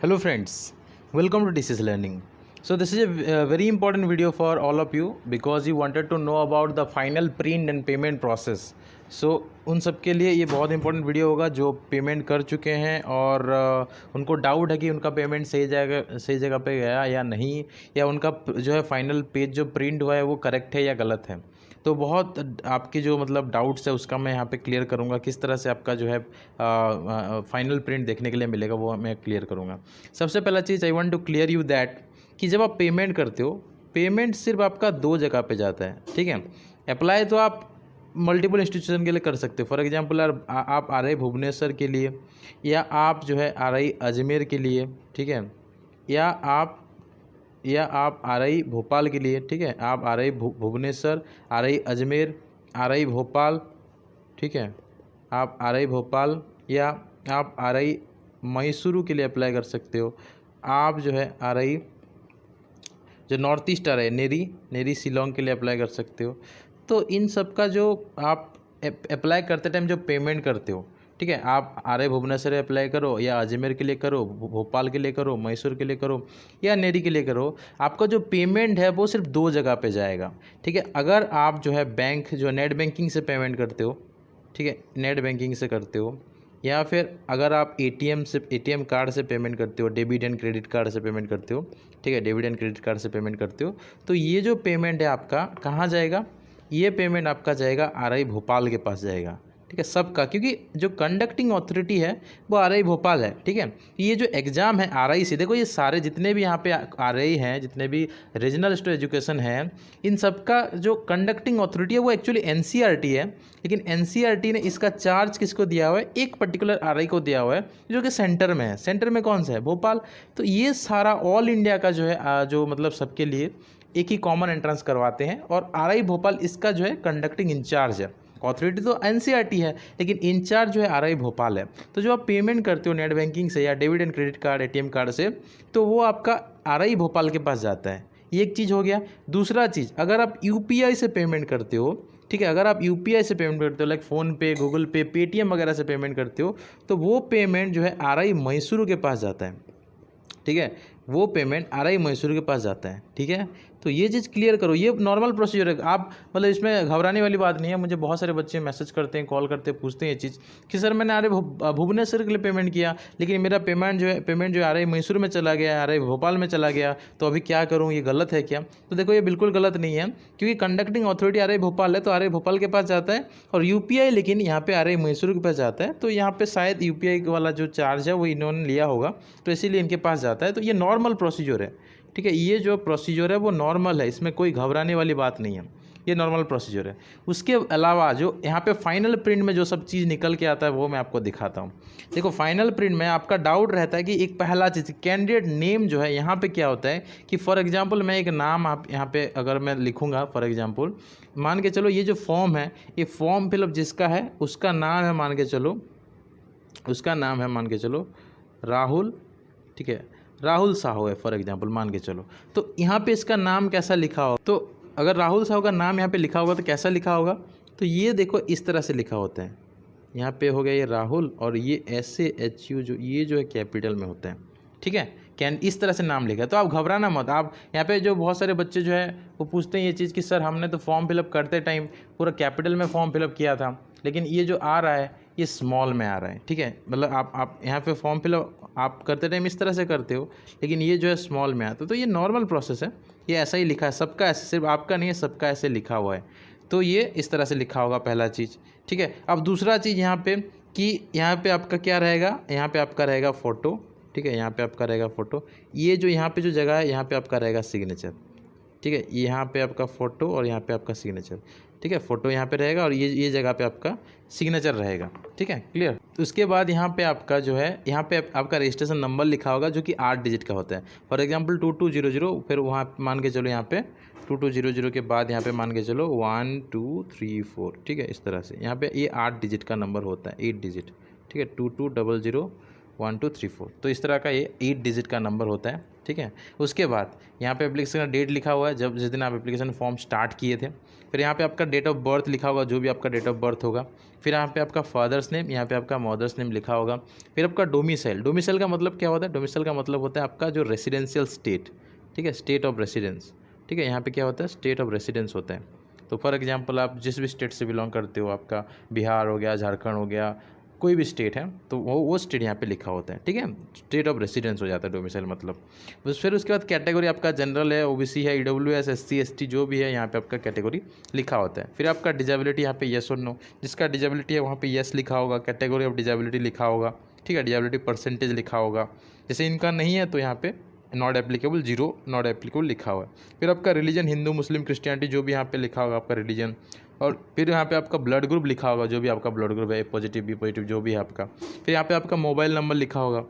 Hello friends, welcome to DCS Learning. So this is a very important video for all of you because you wanted to know about the final print and payment process. So उन सब के लिए ये बहुत important video होगा जो payment कर चुके हैं और उनको डाउट है कि उनका पेमेंट सही जगह पे गया या नहीं, या उनका जो है फाइनल पेज जो प्रिंट हुआ है वो करेक्ट है या गलत है। तो बहुत आपकी जो मतलब डाउट्स है उसका मैं यहाँ पे क्लियर करूँगा, किस तरह से आपका जो है फाइनल प्रिंट देखने के लिए मिलेगा वो मैं क्लियर करूँगा। सबसे पहला चीज़ I want to clear you that कि जब आप पेमेंट करते हो, पेमेंट सिर्फ आपका दो जगह पे जाता है, ठीक है। अप्लाई तो आप मल्टीपल इंस्टीट्यूशन के लिए कर सकते हो। फॉर एग्जांपल आप आ रहे भुवनेश्वर के लिए, या आप जो है आ रही अजमेर के लिए, ठीक है, या आप आ रही भोपाल के लिए, ठीक है। आप आ रही भुवनेश्वर, आ रही अजमेर, आ रही भोपाल, ठीक है, आप आ रही भोपाल, या आप आ रही मैसूरू के लिए अप्लाई कर सकते हो। आप जो है आ रही जो नॉर्थ ईस्ट आ रहा है नेरी शिलोंग के लिए अप्लाई कर सकते हो। तो इन सब का जो आप अप्लाई करते टाइम जो पेमेंट करते हो, ठीक है, आप आ रहे भुवनेश्वर अप्लाई करो, या अजमेर के लिए करो, भोपाल के लिए करो, मैसूर के लिए करो, या नेरी के लिए करो, आपका जो पेमेंट है वो सिर्फ दो जगह पे जाएगा, ठीक है। अगर आप जो है बैंक जो नेट बैंकिंग से पेमेंट करते हो, ठीक है, नेट बैंकिंग से करते हो, या फिर अगर आप एटीएम कार्ड से पेमेंट करते हो, डेबिट एंड क्रेडिट कार्ड से पेमेंट करते हो, ठीक है, डेबिट एंड क्रेडिट कार्ड से पेमेंट करते हो, तो ये जो पेमेंट है आपका कहाँ जाएगा? ये पेमेंट आपका जाएगा आरआई भोपाल के पास जाएगा, ठीक है, सबका, क्योंकि जो कंडक्टिंग अथॉरिटी है वो आरआई भोपाल है, ठीक है। ये जो एग्ज़ाम है आरआई से, देखो ये सारे जितने भी यहाँ पे आरआई हैं, जितने भी रीजनल स्टोर एजुकेशन है, इन सब का जो कंडक्टिंग अथॉरिटी है वो एक्चुअली एनसीईआरटी है, लेकिन एनसीईआरटी ने इसका चार्ज किसको दिया हुआ है? एक पर्टिकुलर आरआई को दिया हुआ है जो कि सेंटर में है। सेंटर में कौन सा है? भोपाल। तो ये सारा ऑल इंडिया का जो है जो मतलब सबके लिए एक ही कॉमन एंट्रेंस करवाते हैं, और आरआई भोपाल इसका जो है कंडक्टिंग इंचार्ज है। अथॉरिटी तो एनसीईआरटी है, लेकिन इंचार्ज जो है आरआई भोपाल है। तो जो आप पेमेंट करते हो नेट बैंकिंग से या debit and credit card, ATM card से, तो वो आपका आरआई भोपाल के पास जाता है। ये एक चीज़ हो गया। दूसरा चीज़, अगर आप यूपीआई से पेमेंट करते हो, ठीक है, अगर आप यूपीआई से पेमेंट करते हो, लाइक फ़ोनपे, गूगल पे, पेटीएम वगैरह से पेमेंट करते हो, तो वो पेमेंट जो है आरआई मैसूरू के पास जाता है, ठीक है। वो पेमेंट आरआई मैसूर के पास जाता है, ठीक है। तो ये चीज़ क्लियर करो, ये नॉर्मल प्रोसीजर है। आप मतलब इसमें घबराने वाली बात नहीं है। मुझे बहुत सारे बच्चे मैसेज करते हैं, कॉल करते हैं, पूछते हैं ये चीज़ कि सर मैंने भुवनेश्वर के लिए पेमेंट किया, लेकिन मेरा पेमेंट जो है आरआई मैसूर में चला गया, आरआई भोपाल में चला गया, तो अभी क्या करूँ, ये गलत है क्या? तो देखो ये बिल्कुल गलत नहीं है, क्योंकि कंडक्टिंग अथॉरिटी आरआई भोपाल है, तो आरआई भोपाल के पास जाता है, और यूपीआई लेकिन यहाँ पे आरआई मैसूर के पास जाता है। तो यहाँ पे शायद यूपीआई वाला जो चार्ज है वो इन्होंने लिया होगा, तो इसीलिए इनके पास जाता है। तो ये नॉर्मल प्रोसीजर है, ठीक है। ये जो प्रोसीजर है वो नॉर्मल है, इसमें कोई घबराने वाली बात नहीं है, ये नॉर्मल प्रोसीजर है। उसके अलावा जो यहाँ पे फाइनल प्रिंट में जो सब चीज़ निकल के आता है वो मैं आपको दिखाता हूँ। देखो फाइनल प्रिंट में आपका डाउट रहता है कि एक पहला चीज़ कैंडिडेट नेम जो है, यहाँ पे क्या होता है कि फॉर एग्जांपल मैं एक नाम आप यहाँ पे अगर मैं लिखूँगा, फॉर एग्जांपल मान के चलो ये जो फॉर्म है, ये फॉर्म फिलअप जिसका है उसका नाम है, मान के चलो उसका नाम है, मान के चलो राहुल, ठीक है, राहुल साहू है फॉर एग्जांपल, मान के चलो। तो यहाँ पे इसका नाम कैसा लिखा होगा? तो अगर राहुल साहू का नाम यहाँ पे लिखा होगा तो कैसा लिखा होगा? तो ये देखो इस तरह से लिखा होता है। यहाँ पे हो गया ये राहुल, और ये SAHU जो है कैपिटल में होता है, ठीक है। कैन इस तरह से नाम लिखा है। तो आप घबराना मत। आप यहाँ पे जो बहुत सारे बच्चे जो है वो पूछते हैं ये चीज़ कि सर हमने तो फॉर्म फिलअप करते टाइम पूरा कैपिटल में फॉर्म फिलअप किया था, लेकिन ये जो आ रहा है ये स्मॉल में आ रहा है, ठीक है। मतलब आप यहाँ पे फॉर्म फिलअप आप करते टाइम इस तरह से करते हो, लेकिन ये जो है स्मॉल में आता है। तो ये नॉर्मल प्रोसेस है, ये ऐसा ही लिखा है, सबका ऐसे, सिर्फ आपका नहीं है, सबका ऐसे लिखा हुआ है। तो ये इस तरह से लिखा होगा पहला चीज़, ठीक है। अब दूसरा चीज़ यहाँ पे कि यहाँ पे आपका क्या रहेगा, यहाँ पे आपका रहेगा फ़ोटो, ठीक है, यहाँ पे आपका रहेगा फ़ोटो। ये जो यहाँ पे जो जगह है यहाँ पे आपका रहेगा सिग्नेचर, ठीक है। यहाँ पे आपका फ़ोटो और यहाँ पे आपका सिग्नेचर, ठीक है। फ़ोटो यहाँ पे रहेगा और ये जगह पे आपका सिग्नेचर रहेगा, ठीक है, क्लियर। तो उसके बाद यहाँ पे आपका जो है, यहाँ पे आपका रजिस्ट्रेशन नंबर लिखा होगा जो कि 8 डिजिट का होता है। फॉर एग्जांपल 2200, फिर वहाँ मान के चलो यहाँ पे 2200 के बाद यहाँ पे मान के चलो 1 2 3 4, ठीक है, इस तरह से यहाँ पे ये 8 डिजिट का नंबर होता है, 8 डिजिट, ठीक है। 2200 1 2 3 4। तो इस तरह का ये 8 डिजिट का नंबर होता है, ठीक है। उसके बाद यहाँ पे एप्लीकेशन का डेट लिखा हुआ है, जब जिस दिन आप एप्लीकेशन फॉर्म स्टार्ट किए थे। फिर यहाँ पे आपका डेट ऑफ बर्थ लिखा होगा, जो भी आपका डेट ऑफ बर्थ होगा। फिर यहाँ पे आपका फादर्स नेम, यहाँ पे आपका मदर्स नेम लिखा होगा। फिर आपका डोमिसाइल, डोमिसाइल का मतलब क्या होता है? डोमिसाइल का मतलब होता है आपका जो रेसिडेंशियल स्टेट, ठीक है, स्टेट ऑफ रेसिडेंस, ठीक है। यहाँ पे क्या होता है? स्टेट ऑफ रेसिडेंस होता है। तो फॉर एग्जांपल आप जिस भी स्टेट से बिलोंग करते हो, आपका बिहार हो गया, झारखंड हो गया, कोई भी स्टेट है, तो वो स्टेट यहाँ पे लिखा होता है, ठीक है। स्टेट ऑफ रेसिडेंस हो जाता है डोमिसाइल मतलब। बस फिर उसके बाद कैटेगरी आपका जनरल है, ओबीसी है, ईडब्ल्यूएस, एससी एसटी जो भी है, यहाँ पे आपका कैटेगरी लिखा होता है। फिर आपका डिजेबिलिटी यहाँ पे येस और नो, जिसका डिजेबिलिटी है वहाँ पे येस लिखा होगा, कैटेगरी ऑफ डिजेबिलिटी लिखा होगा, ठीक है। डिजेबिलिटी परसेंटेज लिखा होगा। जैसे इनका नहीं है तो यहाँ पे नॉट एप्लीकेबल, 0 नॉट एप्लीकेबल लिखा हुआ है। फिर आपका रिलीजन हिंदू मुस्लिम क्रिश्चियनिटी जो भी यहाँ पे लिखा होगा आपका रिलीजन। और फिर यहाँ पे आपका ब्लड ग्रुप लिखा होगा, जो भी आपका ब्लड ग्रुप है, ए पॉजिटिव बी पॉजिटिव जो भी है आपका। फिर यहाँ पे आपका मोबाइल नंबर लिखा होगा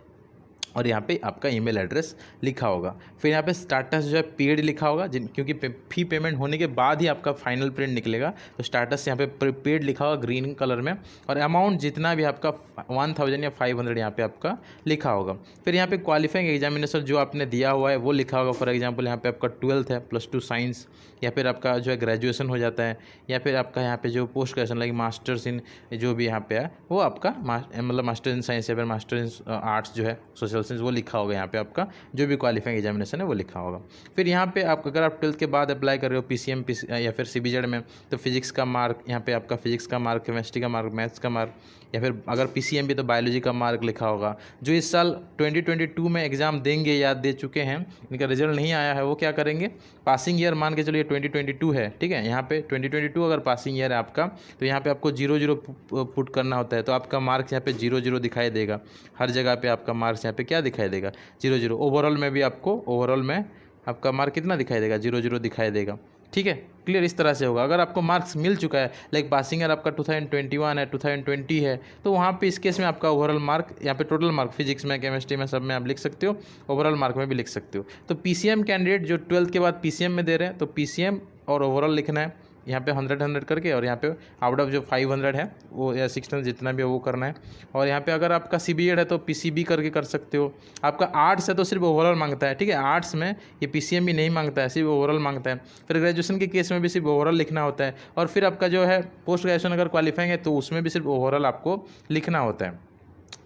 और यहाँ पे आपका ईमेल एड्रेस लिखा होगा। फिर यहाँ पे स्टाटस जो है पेड लिखा होगा, क्योंकि फी पेमेंट होने के बाद ही आपका फाइनल प्रिंट निकलेगा, तो स्टाटस यहाँ पे पेड लिखा होगा ग्रीन कलर में। और अमाउंट जितना भी आपका 1000 या 500 यहाँ पे आपका लिखा होगा। फिर यहाँ पे क्वालिफाइंग एग्जामिनेशन जो आपने दिया हुआ है वो लिखा होगा। फॉर एग्जाम्पल यहाँ पे आपका 12th है, +2 साइंस, या फिर आपका जो है ग्रेजुएशन हो जाता है, या फिर आपका यहाँ पे जो post graduation like masters in जो भी यहाँ पे है वो आपका मतलब मास्टर इन साइंस या फिर मास्टर इन आर्ट्स जो है सोशल साइंस, वो लिखा होगा यहाँ पे आपका जो भी क्वालिफाइंग एग्जामिनेशन है वो लिखा होगा। फिर यहाँ पे आप अगर आप 12th के बाद अप्लाई कर रहे हो पीसीएम या फिर सीबीजेड में, तो फिजिक्स का मार्क यहाँ पे आपका फिजिक्स का मार्क, केमिस्ट्री का मार्क, मैथ्स का मार्क, या फिर अगर पीसीएम भी तो बायोलॉजी का मार्क लिखा होगा। जो इस साल 2022 में एग्ज़ाम देंगे या दे चुके हैं, इनका रिजल्ट नहीं आया है, वो क्या करेंगे? पासिंग ईयर मान के चलिए 2022 है, ठीक है। यहाँ पे 2022 अगर पासिंग ईयर है आपका, तो यहाँ पे आपको 0 पुट करना होता है, तो आपका मार्क्स यहाँ पे 0 दिखाई देगा। हर जगह पे आपका मार्क्स यहाँ पे क्या दिखाई देगा? 0 ओवरऑल में भी आपको, ओवरऑल में आपका मार्क कितना दिखाई देगा? 0 दिखाई देगा, ठीक है। क्लियर? इस तरह से होगा। अगर आपको मार्क्स मिल चुका है, लाइक पासिंग ईयर आपका 2021 है, 2020 है, तो वहाँ पे इस केस में आपका ओवरऑल मार्क, यहाँ पे टोटल मार्क फिजिक्स में, केमिस्ट्री में, सब में आप लिख सकते हो, ओवरऑल मार्क में भी लिख सकते हो। तो पीसीएम कैंडिडेट जो 12th के बाद पीसीएम में दे रहे हैं, तो पीसीएम और ओवरऑल लिखना है यहाँ पे 100 करके, और यहाँ पे आउट ऑफ जो 500 है वो या 600 जितना भी है वो करना है। और यहाँ पे अगर आपका सीबीएड है तो पीसीबी करके कर सकते हो। आपका आर्ट्स है तो सिर्फ ओवरऑल मांगता है, ठीक है। आर्ट्स में ये पीसीएम भी नहीं मांगता है, सिर्फ ओवरऑल मांगता है। फिर ग्रेजुएशन के केस में भी सिर्फ ओवरऑल लिखना होता है। और फिर आपका जो है पोस्ट ग्रेजुएशन अगर क्वालिफाइंग है तो उसमें भी सिर्फ ओवरऑल आपको लिखना होता है।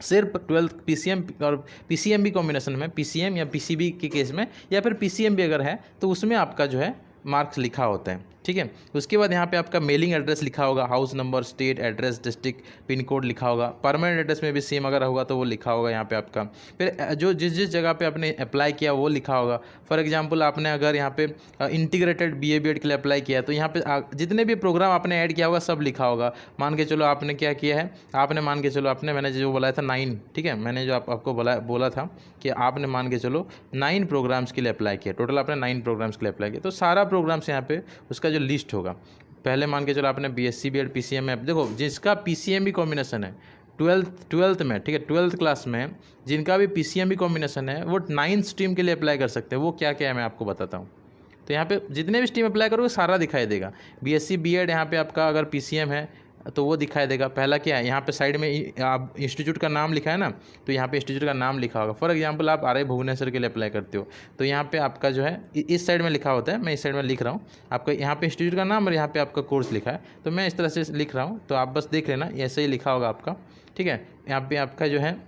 सिर्फ 12th पीसीएम और पीसीएम भी कॉम्बिनेशन में, पीसीएम या पीसीबी के केस में, या फिर पीसीएम भी अगर है तो उसमें आपका जो है मार्क्स लिखा होता है, ठीक है। उसके बाद यहाँ पे आपका मेलिंग एड्रेस लिखा होगा, house number, state address, district, pin code लिखा होगा। परमानेंट एड्रेस में भी सेम अगर होगा तो वो लिखा होगा यहाँ पे आपका। फिर जो जिस जगह पे आपने अप्लाई किया वो लिखा होगा। फॉर एग्जांपल आपने अगर यहाँ पे इंटीग्रेटेड बीए बीएड के लिए अप्लाई किया, तो यहाँ पे जितने भी प्रोग्राम आपने ऐड किया होगा सब लिखा होगा। मान के चलो आपने क्या किया है, आपने मान के चलो आपने, मैंने जो बोला था 9, ठीक है, मैंने जो आपको बोला था कि आपने मान के चलो 9 प्रोग्राम्स के लिए अप्लाई किया, टोटल आपने 9 प्रोग्राम्स के लिए अप्लाई किया, तो सारा प्रोग्राम्स यहाँ पे उसका जो लिस्ट होगा। पहले मान के चलो आपने बीएससी बीएड पीसीएम में, देखो जिसका पीसीएम भी कॉम्बिनेशन है 12th में, ठीक है, 12th क्लास में जिनका भी पीसीएम भी कॉम्बिनेशन है वो 9 स्ट्रीम के लिए अप्लाई कर सकते हैं। वो क्या क्या है मैं आपको बताता हूँ। तो यहाँ पे जितने भी स्ट्रीम अप्लाई करोगे सारा दिखाई देगा। बीएससी बीएड यहाँ पे आपका अगर पीसीएम है तो वो दिखाई देगा। पहला क्या है, यहाँ पे साइड में आप इंस्टीट्यूट का नाम लिखा है ना, तो यहाँ पे इंस्टीट्यूट का नाम लिखा होगा। फॉर एग्जांपल आप आरआई भुवनेश्वर के लिए अप्लाई करते हो, तो यहाँ पे आपका जो है इस साइड में लिखा होता है, मैं इस साइड में लिख रहा हूँ आपका, यहाँ पे इंस्टीट्यूट का नाम और यहाँ पे आपका कोर्स लिखा है, तो मैं इस तरह से लिख रहा हूँ, तो आप बस देख लेना ऐसे ही लिखा होगा आपका, ठीक है। यहाँ पे आपका जो है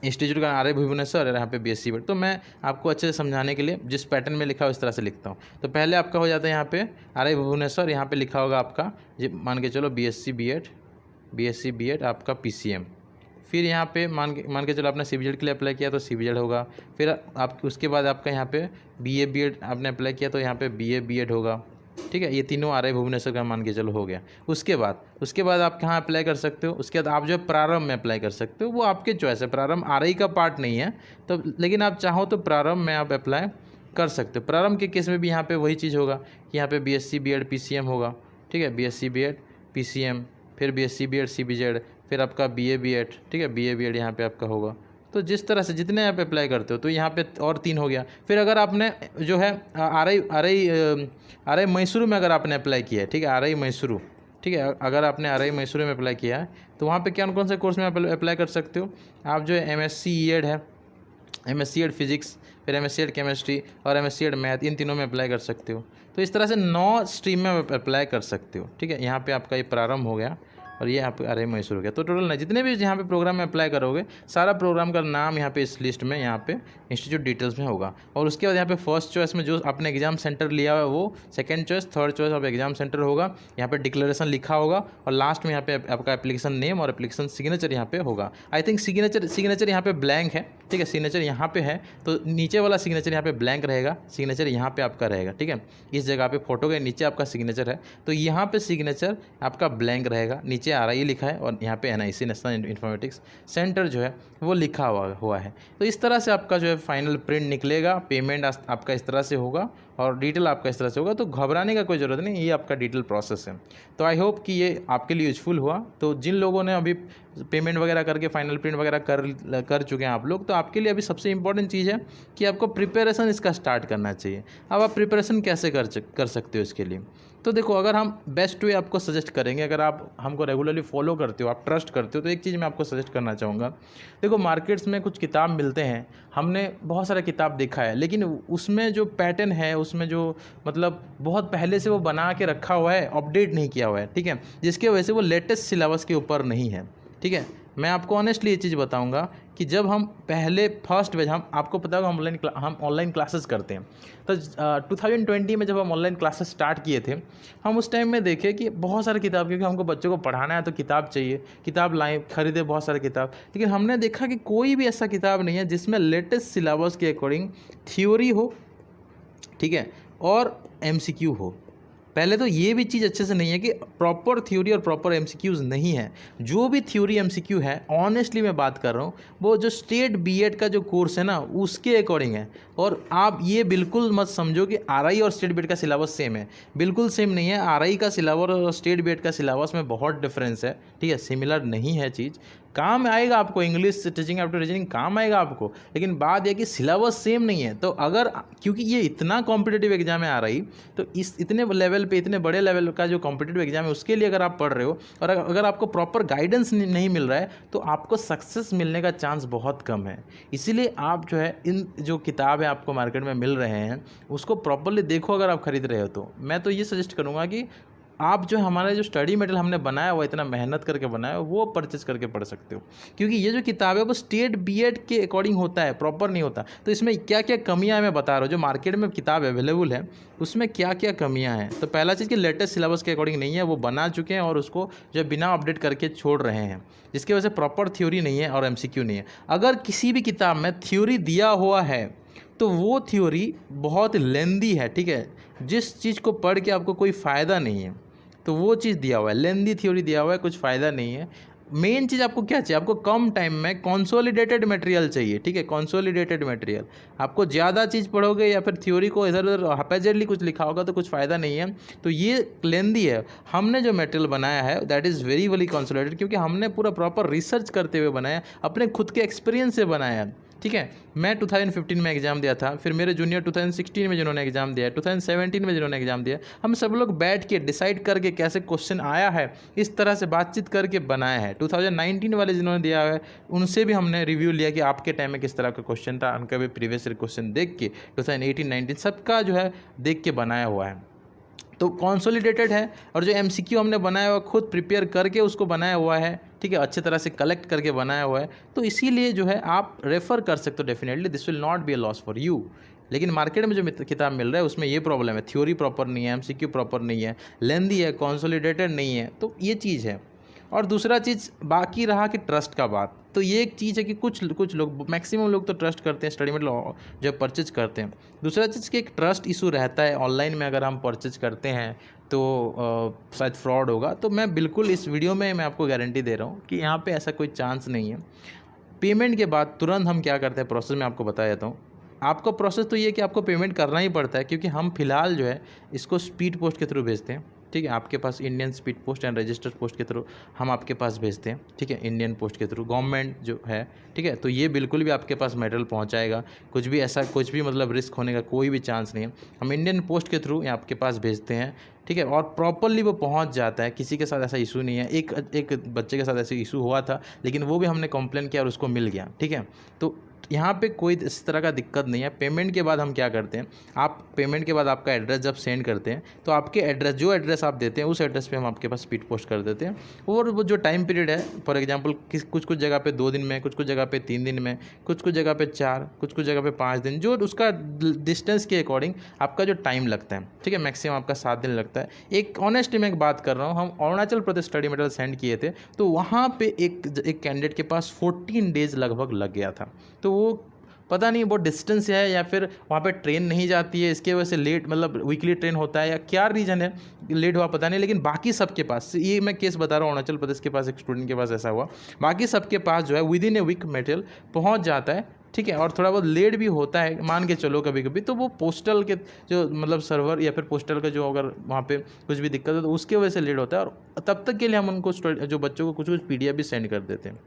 इंस्टीट्यूट का आरआई भुवनेश्वर और यहाँ पे बीएससी बीएड। तो मैं आपको अच्छे से समझाने के लिए जिस पैटर्न में लिखा हो इस तरह से लिखता हूँ। तो पहले आपका हो जाता है यहाँ पे आरआई भुवनेश्वर, यहाँ पे लिखा होगा आपका मान के चलो बीएससी बीएड आपका पीसीएम। फिर यहाँ पे मान के चलो आपने सीबीजेड के लिए अप्लाई किया तो सीबीजेड होगा। फिर आप उसके बाद आपका यहाँ पे बीए बीएड आपने अप्लाई किया तो यहाँ पे बीए बीएड होगा, ठीक है। ये तीनों आरआई भुवनेश्वर का मान के चलो हो गया। उसके बाद आप कहाँ अप्लाई कर सकते हो, उसके बाद आप जो प्रारंभ में अप्लाई कर सकते हो, वो आपके चॉइस है। प्रारंभ आरआई का पार्ट नहीं है, तो लेकिन आप चाहो तो प्रारंभ में आप अप्लाई कर सकते हो। प्रारंभ के केस में भी यहाँ पे वही चीज़ होगा कि यहाँ पे बीएससी बीएड पीसीएम होगा, ठीक है, बीएससी बीएड पीसीएम, फिर बीएससी बीएड सीबीजेड, फिर आपका बीए बीएड, ठीक है, बीए बीएड यहाँ पे आपका होगा। तो जिस तरह से जितने आप अप्लाई करते हो, तो यहाँ पे और 3 हो गया। फिर अगर आपने जो है आरआई मैसूर में अगर आपने अप्लाई किया है, ठीक है, आरआई मैसूर, ठीक है, अगर आपने आरआई मैसूर में अप्लाई किया है तो वहाँ पे कौन कौन से कोर्स में आप अप्लाई कर सकते हो? आप जो है MSc ED है, MSc ED फिजिक्स, फिर MSc ED केमिस्ट्री और MSc ED मैथ, इन तीनों में अप्लाई कर सकते हो। तो इस तरह से 9 स्ट्रीम में आप अप्लाई कर सकते हो, ठीक है। यहाँ पे आपका ये प्रारंभ हो गया और ये आपका आरआई मैसूर हो गया। तो टोटल जितने भी यहाँ पे प्रोग्राम में अप्लाई करोगे, सारा प्रोग्राम का नाम यहाँ पे इस लिस्ट में, यहाँ पे इंस्टीट्यूट डिटेल्स में होगा। और उसके बाद यहाँ पे फर्स्ट चॉइस में जो आपने एग्जाम सेंटर लिया हुआ है वो, second choice, third choice of exam centre होगा। यहाँ पे डिक्लेरेशन लिखा होगा और लास्ट में यहाँ पे आपका एप्लीकेशन नेम और एप्लीकेशन सिग्नेचर यहाँ पे होगा। आई थिंक सिग्नेचर यहाँ पे ब्लैंक है, ठीक है। सिग्नेचर यहाँ पे है तो नीचे वाला सिग्नेचर यहाँ पे ब्लैंक रहेगा, सिग्नेचर यहाँ पे आपका रहेगा, ठीक है। इस जगह पे फोटो के नीचे आपका सिग्नेचर है तो यहाँ पे सिग्नेचर आपका ब्लैंक रहेगा, नीचे RI लिखा है और यहाँ पे NIC नेशनल इन्फॉर्मेटिक्स सेंटर जो है वो लिखा हुआ है। तो इस तरह से आपका जो है फाइनल प्रिंट निकलेगा, पेमेंट आपका इस तरह से होगा और डिटेल आपका इस तरह से होगा। तो घबराने का कोई ज़रूरत नहीं, ये आपका डिटेल प्रोसेस है। तो आई होप कि ये आपके लिए यूजफुल हुआ। तो जिन लोगों ने अभी पेमेंट वगैरह करके फाइनल प्रिंट वगैरह कर चुके हैं आप लोग, तो आपके लिए अभी सबसे इंपॉर्टेंट चीज़ है कि आपको प्रिपरेशन इसका स्टार्ट करना चाहिए। अब आप प्रिपरेशन कैसे कर सकते हो इसके लिए? तो देखो, अगर हम बेस्ट वे आपको सजेस्ट करेंगे, अगर आप हमको रेगुलरली फॉलो करते हो, आप ट्रस्ट करते हो, तो एक चीज़ मैं आपको सजेस्ट करना चाहूँगा। देखो, मार्केट्स में कुछ किताब मिलते हैं, हमने बहुत सारा किताब देखा है, लेकिन उसमें जो पैटर्न है, उसमें जो मतलब बहुत पहले से वो बना के रखा हुआ है, अपडेट नहीं किया हुआ है, ठीक है, जिसकी वजह से वो लेटेस्ट सिलेबस के ऊपर नहीं है, ठीक है। मैं आपको ऑनेस्टली ये चीज़ बताऊंगा कि जब हम पहले फर्स्ट बैच, हम आपको पता होगा हम ऑनलाइन क्लासेस करते हैं, तो 2020 में जब हम ऑनलाइन क्लासेस स्टार्ट किए थे, हम उस टाइम में देखे कि बहुत सारे किताब, क्योंकि हमको बच्चों को पढ़ाना है तो किताब चाहिए, किताब लाएँ, खरीदे बहुत सारे किताब, लेकिन हमने देखा कि कोई भी ऐसा किताब नहीं है जिसमें लेटेस्ट सिलेबस के अकॉर्डिंग थ्योरी हो, ठीक है, और MCQ हो। पहले तो ये भी चीज़ अच्छे से नहीं है कि प्रॉपर थ्योरी और प्रॉपर MCQs नहीं है। जो भी थ्योरी MCQ है, ऑनेस्टली मैं बात कर रहा हूँ, वो जो स्टेट BEd का जो कोर्स है ना, उसके अकॉर्डिंग है। और आप ये बिल्कुल मत समझो कि RI और स्टेट BEd का सिलेबस सेम है, बिल्कुल सेम नहीं है। RI का सिलेबस और स्टेट BEd का सिलेबस में बहुत डिफरेंस है, ठीक है, सिमिलर नहीं है चीज़। काम आएगा आपको, इंग्लिश टीचिंग एप्टीट्यूड रीजनिंग काम आएगा आपको, लेकिन बात यह कि सिलेबस सेम नहीं है। तो अगर, क्योंकि ये इतना कॉम्पिटिटिव एग्जाम है RI, तो इस इतने लेवल पे, इतने बड़े लेवल का जो कॉम्पिटिटिव एग्जाम है, उसके लिए अगर आप पढ़ रहे हो और अगर आपको प्रॉपर गाइडेंस नहीं मिल रहा है, तो आपको सक्सेस मिलने का चांस बहुत कम है। इसीलिए आप जो है, इन जो किताब है आपको मार्केट में मिल रहे हैं, उसको प्रॉपरली देखो। अगर आप खरीद रहे हो तो मैं तो ये सजेस्ट करूँगा कि आप जो हमारा जो स्टडी मटेरियल हमने बनाया हुआ, इतना मेहनत करके बनाया हुआ, वो परचेज करके पढ़ सकते हो। क्योंकि ये जो किताब है वो स्टेट BEd के अकॉर्डिंग होता है, प्रॉपर नहीं होता। तो इसमें क्या क्या कमियां हैं मैं बता रहा हूँ। जो मार्केट में किताब अवेलेबल है उसमें क्या क्या कमियां हैं। तो पहला चीज़ कि लेटेस्ट सिलेबस के अकॉर्डिंग नहीं है, वो बना चुके हैं और उसको जो बिना अपडेट करके छोड़ रहे हैं, जिसकी वजह से प्रॉपर थ्योरी नहीं है और MCQ नहीं है। अगर किसी भी किताब में थ्योरी दिया हुआ है तो वो थ्योरी बहुत लेंदी है, ठीक है, जिस चीज़ को पढ़ के आपको कोई फ़ायदा नहीं है, तो वो चीज़ दिया हुआ है, लेंदी थ्योरी दिया हुआ है, कुछ फ़ायदा नहीं है। मेन चीज़ आपको क्या चाहिए? आपको कम टाइम में कंसोलिडेटेड मटेरियल चाहिए, ठीक है, कंसोलिडेटेड मटेरियल। आपको ज़्यादा चीज़ पढ़ोगे या फिर थ्योरी को इधर उधर हैपेजेडली कुछ लिखा होगा तो कुछ फ़ायदा नहीं है। तो ये लेंदी है। हमने जो मटेरियल बनाया है दैट इज़ वेरी कंसोलिडेटेड, क्योंकि हमने पूरा प्रॉपर रिसर्च करते हुए बनाया, अपने खुद के एक्सपीरियंस से बनाया है, ठीक है। मैं 2015 में एग्ज़ाम दिया था, फिर मेरे जूनियर 2016 में जिन्होंने एग्ज़ाम दिया, 2017 में जिन्होंने एग्ज़ाम दिया, हम सब लोग बैठ के डिसाइड करके कैसे क्वेश्चन आया है, इस तरह से बातचीत करके बनाया है। 2019 वाले जिन्होंने दिया है उनसे भी हमने रिव्यू लिया कि आपके टाइम में किस तरह का क्वेश्चन था, उनका भी प्रीवियस क्वेश्चन देख के 2018-19 सबका जो है देख के बनाया हुआ है। तो कंसोलिडेटेड है। और जो MCQ हमने बनाया हुआ, खुद प्रिपेयर करके उसको बनाया हुआ है, ठीक है, अच्छे तरह से कलेक्ट करके बनाया हुआ है। तो इसीलिए जो है आप रेफ़र कर सकते हो definitely, this will not be a loss for you. लेकिन मार्केट में जो किताब मिल रहा है उसमें ये प्रॉब्लम है, थ्योरी प्रॉपर नहीं है, MCQ प्रॉपर नहीं है, लेंदी है, कंसोलिडेटेड नहीं है, तो ये चीज़ है। और दूसरा चीज़ बाकी रहा कि ट्रस्ट का बात, तो ये एक चीज़ है कि कुछ लोग, मैक्सिमम लोग तो ट्रस्ट करते हैं स्टडी मटेरियल जब परचेज करते हैं। दूसरा चीज़ कि एक ट्रस्ट इशू रहता है ऑनलाइन में, अगर हम परचेज करते हैं तो शायद फ्रॉड होगा। तो मैं बिल्कुल इस वीडियो में मैं आपको गारंटी दे रहा हूँ कि यहाँ पे ऐसा कोई चांस नहीं है। पेमेंट के बाद तुरंत हम क्या करते हैं, प्रोसेस में आपको बता देता हूँ। आपका प्रोसेस तो ये कि आपको पेमेंट करना ही पड़ता है, क्योंकि हम फ़िलहाल जो है इसको स्पीड पोस्ट के थ्रू भेजते हैं। ठीक है, आपके पास Indian speed post and registered post के थ्रू हम आपके पास भेजते हैं, ठीक है, इंडियन पोस्ट के थ्रू गवर्नमेंट जो है, ठीक है। तो ये बिल्कुल भी आपके पास मटेरियल पहुंचाएगा, कुछ भी ऐसा कुछ भी मतलब रिस्क होने का कोई भी चांस नहीं है। हम इंडियन पोस्ट के थ्रू आपके पास भेजते हैं, ठीक है, और प्रॉपरली वो पहुंच जाता है, किसी के साथ ऐसा इशू नहीं है। एक बच्चे के साथ ऐसे इशू हुआ था, लेकिन वो भी हमने कंप्लेन किया और उसको मिल गया, ठीक है। तो यहाँ पे कोई इस तरह का दिक्कत नहीं है। पेमेंट के बाद हम क्या करते हैं, आप पेमेंट के बाद आपका एड्रेस जब सेंड करते हैं तो आपके एड्रेस जो एड्रेस आप देते हैं उस एड्रेस पे हम आपके पास स्पीड पोस्ट कर देते हैं। और वो जो टाइम पीरियड है, फॉर एग्जांपल कुछ कुछ जगह पे 2 दिन में, कुछ कुछ जगह पे 3 दिन में, कुछ कुछ जगह पे 4, कुछ कुछ जगह पे 5 दिन, जो उसका डिस्टेंस के अकॉर्डिंग आपका जो टाइम लगता है, ठीक है, मैक्सिमम आपका 7 दिन लगता है। एक ऑनेस्टली मैं एक बात कर रहा हूँ, हम Arunachal Pradesh study material send किए थे तो वहाँ पे एक कैंडिडेट के पास 14 डेज लगभग लग गया था। तो वो पता नहीं वो डिस्टेंस है या फिर वहाँ पे ट्रेन नहीं जाती है, इसके वजह से लेट, मतलब वीकली ट्रेन होता है या क्या रीज़न है लेट हुआ पता नहीं। लेकिन बाकी सबके पास, ये मैं केस बता रहा हूँ, अरुणाचल प्रदेश के पास एक स्टूडेंट के पास ऐसा हुआ, बाकी सबके पास जो है within a week material पहुँच जाता है, ठीक है। और थोड़ा बहुत लेट भी होता है, मान के चलो कभी कभी, तो वो पोस्टल के जो मतलब सर्वर या फिर पोस्टल का जो अगर वहाँ पे कुछ भी दिक्कत है तो उसके वजह से लेट होता है। और तब तक के लिए हम उनको जो बच्चों को कुछ कुछ PDF भी सेंड कर देते हैं,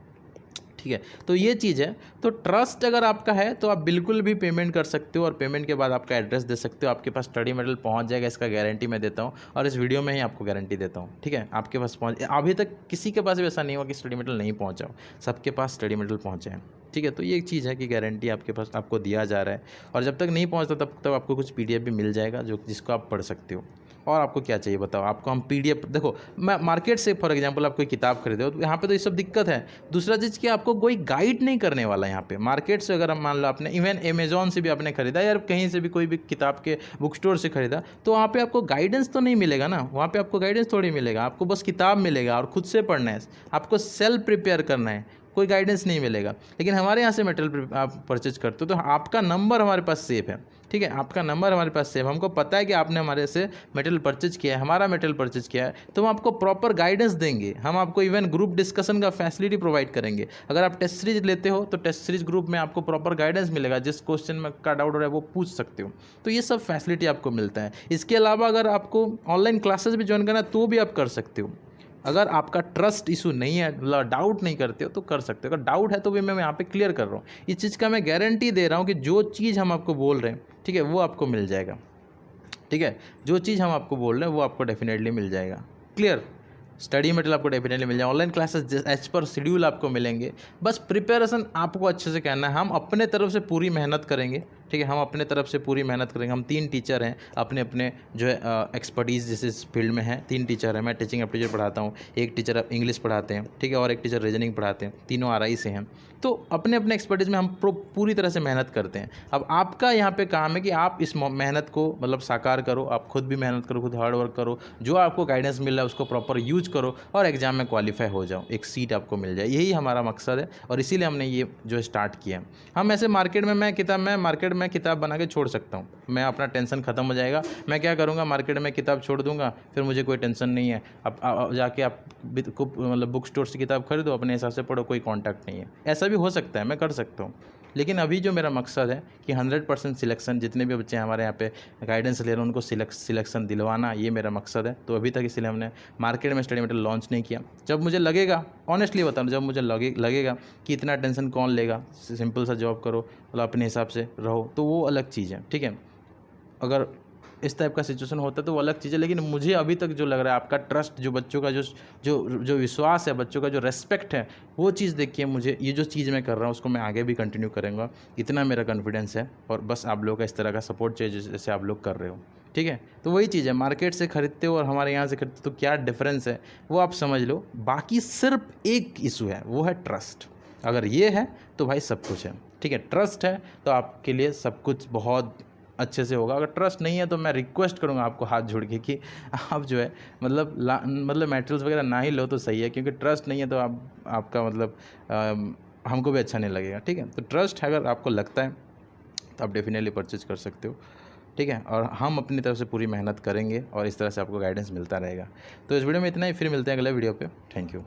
ठीक है। तो ये चीज़ है। तो ट्रस्ट अगर आपका है तो आप बिल्कुल भी पेमेंट कर सकते हो और पेमेंट के बाद आपका एड्रेस दे सकते हो, आपके पास स्टडी मटेरियल पहुंच जाएगा, इसका गारंटी मैं देता हूं और इस वीडियो में ही आपको गारंटी देता हूं, ठीक है। आपके पास पहुंच, अभी तक किसी के पास भी ऐसा नहीं हुआ कि स्टडी मटेरियल नहीं पहुंचा हो, सबके पास स्टडी मटेरियल पहुँचे हैं, ठीक है। तो ये एक चीज़ है कि गारंटी आपके पास आपको दिया जा रहा है और जब तक नहीं पहुँचता तब तक आपको कुछ PDF भी मिल जाएगा जो जिसको आप पढ़ सकते हो। और आपको क्या चाहिए बताओ, आपको हम PDF, देखो मैं मार्केट से फॉर एग्जांपल आप कोई किताब खरीदे हो तो यहाँ पे तो ये सब दिक्कत है। दूसरा चीज़ कि आपको कोई गाइड नहीं करने वाला यहाँ पे। मार्केट से अगर हम मान लो आपने इवन अमेजोन से भी आपने खरीदा या कहीं से भी कोई भी किताब के बुक स्टोर से खरीदा तो वहाँ पे आपको गाइडेंस तो नहीं मिलेगा ना, वहाँ पे आपको गाइडेंस थोड़ी मिलेगा, आपको बस किताब मिलेगा और खुद से पढ़ना है, आपको सेल्फ प्रिपेयर करना है, कोई गाइडेंस नहीं मिलेगा। लेकिन हमारे यहाँ से मटेरियल आप परचेज करते हो तो आपका नंबर हमारे पास सेफ है, ठीक है, आपका नंबर हमारे पास सेव, हमको पता है कि आपने हमारे से मटेरियल परचेज किया है, हमारा मटेरियल परचेज किया है, तो हम आपको प्रॉपर गाइडेंस देंगे। हम आपको इवन ग्रुप डिस्कशन का फैसिलिटी प्रोवाइड करेंगे। अगर आप टेस्ट सीरीज लेते हो तो टेस्ट सीरीज ग्रुप में आपको प्रॉपर गाइडेंस मिलेगा, जिस क्वेश्चन में का डाउट हो रहा है वो पूछ सकते हो। तो ये सब फैसिलिटी आपको मिलता है। इसके अलावा अगर आपको ऑनलाइन क्लासेस भी ज्वाइन करना है तो भी आप कर सकते हो। अगर आपका ट्रस्ट इशू नहीं है, मतलब डाउट नहीं करते हो तो कर सकते हो। अगर डाउट है तो भी मैं यहाँ पे क्लियर कर रहा हूँ, इस चीज़ का मैं गारंटी दे रहा हूँ कि जो चीज़ हम आपको बोल रहे हैं, ठीक है, वो आपको मिल जाएगा, ठीक है, जो चीज़ हम आपको बोल रहे हैं वो आपको डेफिनेटली मिल जाएगा। क्लियर, स्टडी मटेरियल आपको डेफिनेटली मिल जाए, online classes as per schedule आपको मिलेंगे। बस प्रिपरेशन आपको अच्छे से करना है, हम अपने तरफ से पूरी मेहनत करेंगे, ठीक है, हम अपने तरफ से पूरी मेहनत करेंगे। हम 3 टीचर हैं, अपने अपने जो है एक्सपर्टीज़ जिस इस फील्ड में है, 3 टीचर हैं। मैं टीचिंग एप्टीट्यूड पढ़ाता हूँ, एक टीचर इंग्लिश पढ़ाते हैं, ठीक है, और एक टीचर रीजनिंग पढ़ाते हैं, तीनों RI से हैं। तो अपने अपने एक्सपर्टीज़ में हम पूरी तरह से मेहनत करते हैं। अब आपका यहाँ पे काम है कि आप इस मेहनत को मतलब साकार करो, आप खुद भी मेहनत करो, खुद हार्ड वर्क करो, जो आपको गाइडेंस मिल रहा है उसको प्रॉपर यूज करो और एग्जाम में क्वालिफाई हो जाओ, एक सीट आपको मिल जाए। यही हमारा मकसद है और इसीलिए हमने ये जो स्टार्ट किया है। हम ऐसे मार्केट में मैं मार्केट में किताब बना के छोड़ सकता हूँ, मैं अपना टेंशन ख़त्म हो जाएगा। मैं क्या करूँगा, मार्केट में किताब छोड़ दूँगा, फिर मुझे कोई टेंशन नहीं है। अब जाके आप मतलब बुक स्टोर से किताब खरीदो, अपने हिसाब से पढ़ो, कोई कॉन्टैक्ट नहीं है। ऐसा भी हो सकता है, मैं कर सकता हूँ। लेकिन अभी जो मेरा मकसद है कि 100% सिलेक्शन, जितने भी बच्चे हमारे यहाँ पे गाइडेंस ले रहे हैं उनको सिलेक्शन दिलवाना, ये मेरा मकसद है। तो अभी तक इसलिए हमने मार्केट में स्टडी मटेरियल लॉन्च नहीं किया। जब मुझे लगेगा, ऑनेस्टली बता रहा हूँ, जब मुझे लगेगा कि इतना टेंशन कौन लेगा, सिंपल सा जॉब करो, मतलब अपने हिसाब से रहो, तो वो अलग चीज़ है, ठीक है। अगर इस टाइप का सिचुएशन होता है तो वो अलग चीज़ है। लेकिन मुझे अभी तक जो लग रहा है, आपका ट्रस्ट, जो बच्चों का जो विश्वास है, बच्चों का जो रेस्पेक्ट है, वो चीज़ देखिए मुझे, ये जो चीज़ मैं कर रहा हूँ उसको मैं आगे भी कंटिन्यू करूँगा, इतना मेरा कॉन्फिडेंस है। और बस आप लोगों का इस तरह का सपोर्ट चाहिए जैसे आप लोग कर रहे हो, ठीक है। तो वही चीज़ है, मार्केट से खरीदते हो और हमारे यहाँ से खरीदते हो तो क्या डिफरेंस है वो आप समझ लो। बाकी सिर्फ एक इशू है, वो है ट्रस्ट। अगर ये है तो भाई सब कुछ है, ठीक है। ट्रस्ट है तो आपके लिए सब कुछ बहुत अच्छे से होगा। अगर ट्रस्ट नहीं है तो मैं रिक्वेस्ट करूँगा आपको हाथ जोड़ के कि आप जो है मतलब मटेरियल्स वगैरह ना ही लो तो सही है, क्योंकि ट्रस्ट नहीं है तो आपका मतलब हमको भी अच्छा नहीं लगेगा, ठीक है। तो ट्रस्ट अगर आपको लगता है तो आप डेफिनेटली परचेज कर सकते हो, ठीक है। और हम अपनी तरफ से पूरी मेहनत करेंगे और इस तरह से आपको गाइडेंस मिलता रहेगा। तो इस वीडियो में इतना ही, फिर मिलते हैं अगले वीडियो पे। Thank you.